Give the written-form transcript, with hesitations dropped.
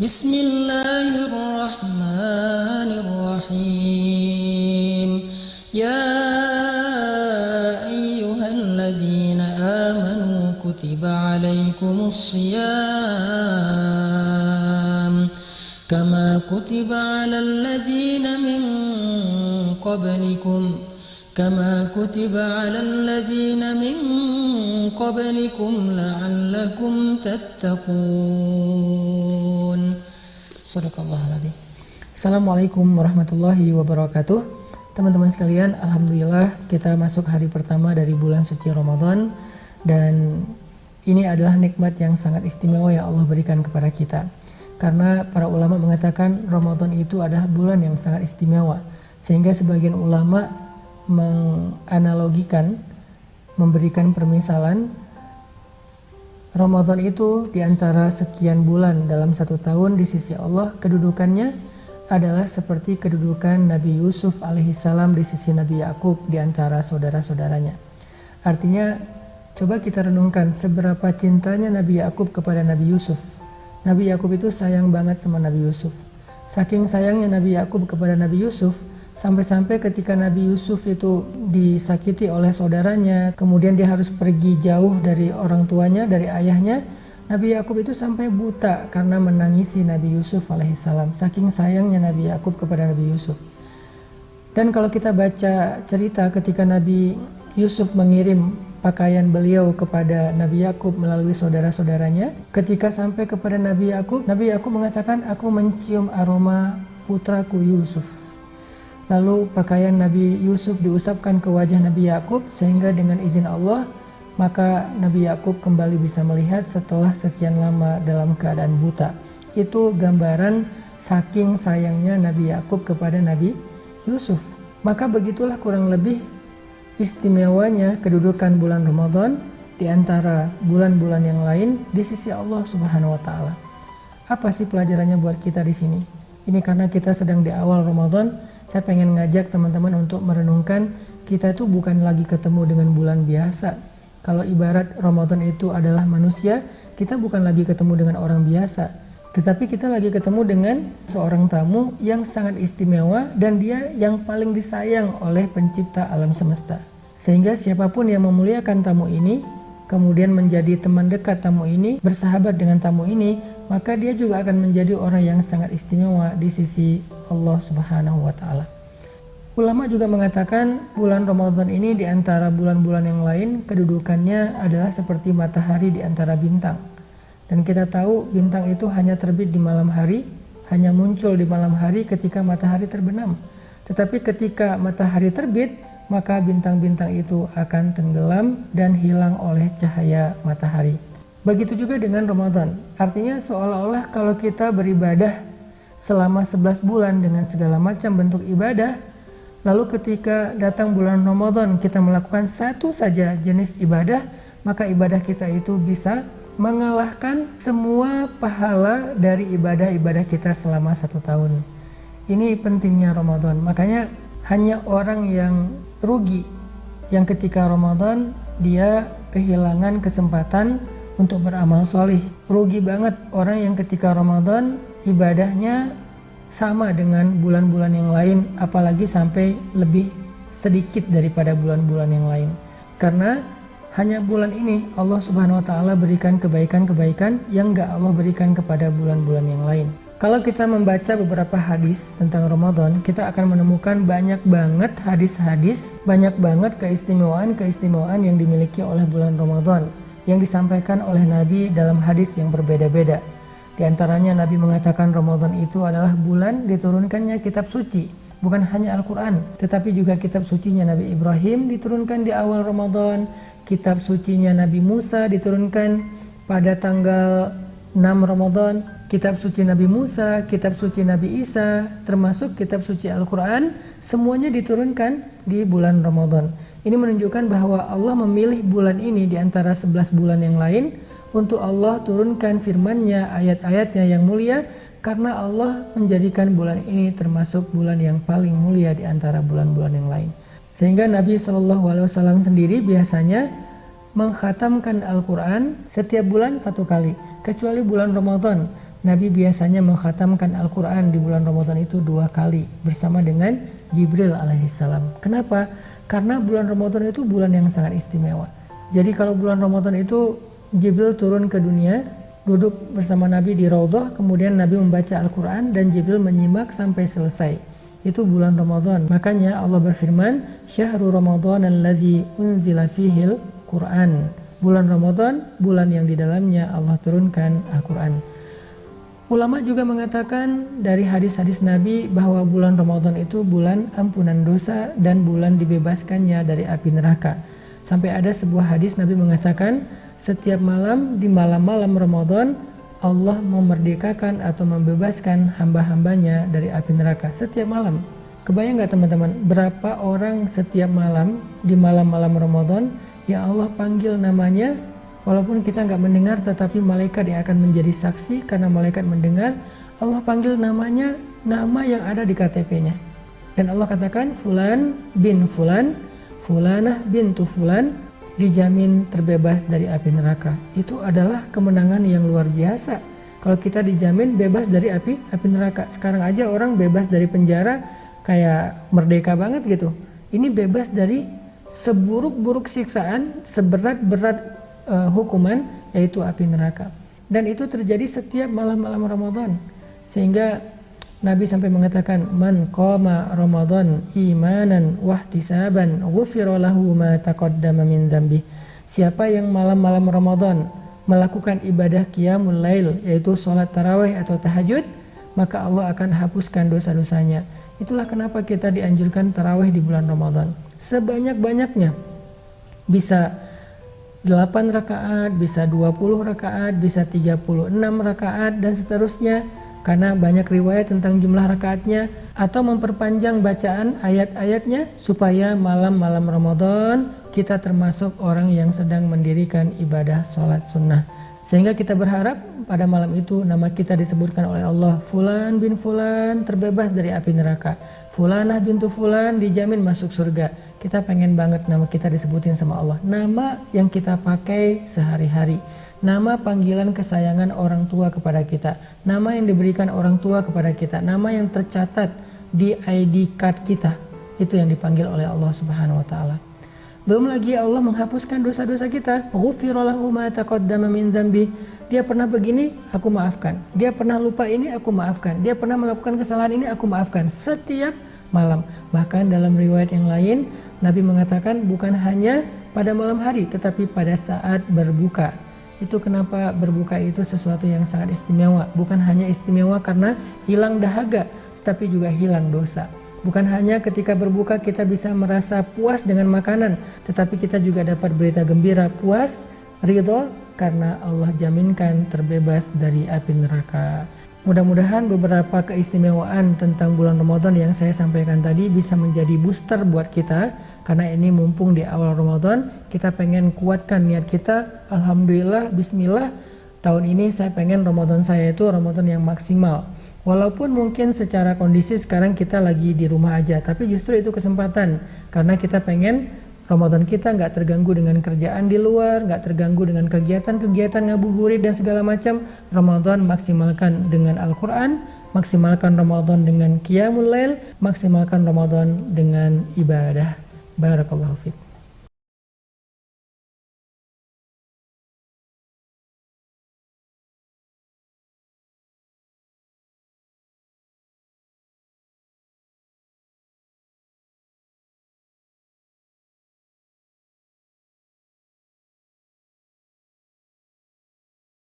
Bismillahirrahmanirrahim. Ya ayyuhalladzina amanu kutiba alaikumus shiyam kama kutiba alal ladzina min qablikum la'allakum tattaqun. Sadaqallahul. Assalamualaikum warahmatullahi wabarakatuh. Teman-teman sekalian, alhamdulillah kita masuk hari pertama dari bulan suci Ramadan, dan ini adalah nikmat yang sangat istimewa yang Allah berikan kepada kita. Karena para ulama mengatakan Ramadan itu adalah bulan yang sangat istimewa, sehingga sebagian ulama menganalogikan, memberikan permisalan Ramadan itu diantara sekian bulan dalam satu tahun di sisi Allah, kedudukannya adalah seperti kedudukan Nabi Yusuf alaihissalam di sisi Nabi Yakub di antara saudara-saudaranya. Artinya, coba kita renungkan seberapa cintanya Nabi Yakub kepada Nabi Yusuf. Nabi Yakub itu sayang banget sama Nabi Yusuf. Saking sayangnya Nabi Yakub kepada Nabi Yusuf, sampai-sampai ketika Nabi Yusuf itu disakiti oleh saudaranya, kemudian dia harus pergi jauh dari orang tuanya, dari ayahnya, Nabi Yakub itu sampai buta karena menangisi Nabi Yusuf alaihissalam. Saking sayangnya Nabi Yakub kepada Nabi Yusuf. Dan kalau kita baca cerita ketika Nabi Yusuf mengirim pakaian beliau kepada Nabi Yakub melalui saudara-saudaranya, ketika sampai kepada Nabi Yakub mengatakan, "Aku mencium aroma putraku Yusuf." Lalu pakaian Nabi Yusuf diusapkan ke wajah Nabi Yakub, sehingga dengan izin Allah maka Nabi Yakub kembali bisa melihat setelah sekian lama dalam keadaan buta. Itu gambaran saking sayangnya Nabi Yakub kepada Nabi Yusuf. Maka begitulah kurang lebih istimewanya kedudukan bulan Ramadan di antara bulan-bulan yang lain di sisi Allah Subhanahu wa taala. Apa sih pelajarannya buat kita di sini? Ini karena kita sedang di awal Ramadan, saya pengen ngajak teman-teman untuk merenungkan, kita itu bukan lagi ketemu dengan bulan biasa. Kalau ibarat Ramadan itu adalah manusia, kita bukan lagi ketemu dengan orang biasa, tetapi kita lagi ketemu dengan seorang tamu yang sangat istimewa, dan dia yang paling disayang oleh pencipta alam semesta. Sehingga siapapun yang memuliakan tamu ini, kemudian menjadi teman dekat tamu ini, bersahabat dengan tamu ini, maka dia juga akan menjadi orang yang sangat istimewa di sisi Allah Subhanahu wa taala. Ulama juga mengatakan bulan Ramadan ini di antara bulan-bulan yang lain kedudukannya adalah seperti matahari di antara bintang. Dan kita tahu bintang itu hanya terbit di malam hari, hanya muncul di malam hari ketika matahari terbenam. Tetapi ketika matahari terbit, maka bintang-bintang itu akan tenggelam dan hilang oleh cahaya matahari. Begitu juga dengan Ramadan. Artinya seolah-olah kalau kita beribadah selama 11 bulan dengan segala macam bentuk ibadah, lalu ketika datang bulan Ramadan kita melakukan satu saja jenis ibadah, maka ibadah kita itu bisa mengalahkan semua pahala dari ibadah-ibadah kita selama satu tahun. Ini pentingnya Ramadan. Makanya hanya orang yang rugi yang ketika Ramadan dia kehilangan kesempatan untuk beramal solih. Rugi banget orang yang ketika Ramadan ibadahnya sama dengan bulan-bulan yang lain, apalagi sampai lebih sedikit daripada bulan-bulan yang lain. Karena hanya bulan ini Allah Subhanahu wa taala berikan kebaikan-kebaikan yang gak Allah berikan kepada bulan-bulan yang lain. Kalau kita membaca beberapa hadis tentang Ramadan, kita akan menemukan banyak banget hadis-hadis, banyak banget keistimewaan-keistimewaan yang dimiliki oleh bulan Ramadan yang disampaikan oleh Nabi dalam hadis yang berbeda-beda. Di antaranya Nabi mengatakan Ramadan itu adalah bulan diturunkannya kitab suci. Bukan hanya Al-Quran, tetapi juga kitab sucinya Nabi Ibrahim diturunkan di awal Ramadan. Kitab sucinya Nabi Musa diturunkan pada tanggal 6 Ramadan. Kitab suci Nabi Musa, kitab suci Nabi Isa, termasuk kitab suci Al-Quran, semuanya diturunkan di bulan Ramadan. Ini menunjukkan bahwa Allah memilih bulan ini di antara 11 bulan yang lain untuk Allah turunkan firman-Nya, ayat-ayatnya yang mulia, karena Allah menjadikan bulan ini termasuk bulan yang paling mulia di antara bulan-bulan yang lain. Sehingga Nabi SAW sendiri biasanya mengkhatamkan Al-Quran setiap bulan satu kali, kecuali bulan Ramadan. Nabi biasanya mengkhatamkan Al-Quran di bulan Ramadan itu 2 kali bersama dengan Jibril alaihissalam. Kenapa? Karena bulan Ramadan itu bulan yang sangat istimewa. Jadi kalau bulan Ramadan itu Jibril turun ke dunia, duduk bersama Nabi di Raudhah, kemudian Nabi membaca Al-Quran dan Jibril menyimak sampai selesai. Itu bulan Ramadan. Makanya Allah berfirman, Syahrul Ramadan alladzi unzila fihil Quran. Bulan Ramadan, bulan yang di dalamnya Allah turunkan Al-Quran. Ulama juga mengatakan dari hadis-hadis Nabi bahwa bulan Ramadan itu bulan ampunan dosa dan bulan dibebaskannya dari api neraka. Sampai ada sebuah hadis Nabi mengatakan, setiap malam di malam-malam Ramadan Allah memerdekakan atau membebaskan hamba-hambanya dari api neraka. Setiap malam. Kebayang gak teman-teman, berapa orang setiap malam di malam-malam Ramadan yang Allah panggil namanya, walaupun kita nggak mendengar, tetapi malaikat yang akan menjadi saksi karena malaikat mendengar. Allah panggil namanya, nama yang ada di KTP-nya. Dan Allah katakan, Fulan bin Fulan, Fulanah bintu Fulan, dijamin terbebas dari api neraka. Itu adalah kemenangan yang luar biasa. Kalau kita dijamin bebas dari api neraka. Sekarang aja orang bebas dari penjara, kayak merdeka banget gitu. Ini bebas dari seburuk-buruk siksaan, seberat-berat hukuman, yaitu api neraka. Dan itu terjadi setiap malam-malam Ramadan. Sehingga Nabi sampai mengatakan, man qama Ramadan imanan wahtisaban ghufira lahu ma taqaddama min dzambi. Siapa yang malam-malam Ramadan melakukan ibadah qiyamul lail, yaitu sholat tarawih atau tahajud, maka Allah akan hapuskan dosa-dosanya. Itulah kenapa kita dianjurkan tarawih di bulan Ramadan. Sebanyak-banyaknya. Bisa 8 rakaat, bisa 20 rakaat, bisa 36 rakaat, dan seterusnya. Karena banyak riwayat tentang jumlah rakaatnya. Atau memperpanjang bacaan ayat-ayatnya, supaya malam-malam Ramadan kita termasuk orang yang sedang mendirikan ibadah sholat sunnah. Sehingga kita berharap pada malam itu nama kita disebutkan oleh Allah, Fulan bin Fulan terbebas dari api neraka, Fulanah bintu Fulan dijamin masuk surga. Kita pengen banget nama kita disebutin sama Allah. Nama yang kita pakai sehari-hari. Nama panggilan kesayangan orang tua kepada kita. Nama yang diberikan orang tua kepada kita. Nama yang tercatat di ID card kita. Itu yang dipanggil oleh Allah Subhanahu wa taala. Belum lagi Allah menghapuskan dosa-dosa kita. Ghufira lahu ma taqaddama min dzambi. Dia pernah begini, aku maafkan. Dia pernah lupa ini, aku maafkan. Dia pernah melakukan kesalahan ini, aku maafkan. Setiap malam. Bahkan dalam riwayat yang lain, Nabi mengatakan bukan hanya pada malam hari, tetapi pada saat berbuka. Itu kenapa berbuka itu sesuatu yang sangat istimewa. Bukan hanya istimewa karena hilang dahaga, tetapi juga hilang dosa. Bukan hanya ketika berbuka kita bisa merasa puas dengan makanan, tetapi kita juga dapat berita gembira, puas, ridho, karena Allah jaminkan terbebas dari api neraka. Mudah-mudahan beberapa keistimewaan tentang bulan Ramadan yang saya sampaikan tadi bisa menjadi booster buat kita. Karena ini mumpung di awal Ramadan, kita pengen kuatkan niat kita. Alhamdulillah, bismillah, tahun ini saya pengen Ramadan saya itu Ramadan yang maksimal. Walaupun mungkin secara kondisi sekarang kita lagi di rumah aja, tapi justru itu kesempatan. Karena kita pengen Ramadan kita nggak terganggu dengan kerjaan di luar, nggak terganggu dengan kegiatan-kegiatan ngabuburit dan segala macam. Ramadan maksimalkan dengan Al-Quran, maksimalkan Ramadan dengan Qiyamul Lail, maksimalkan Ramadan dengan ibadah. Barakallahu fiik.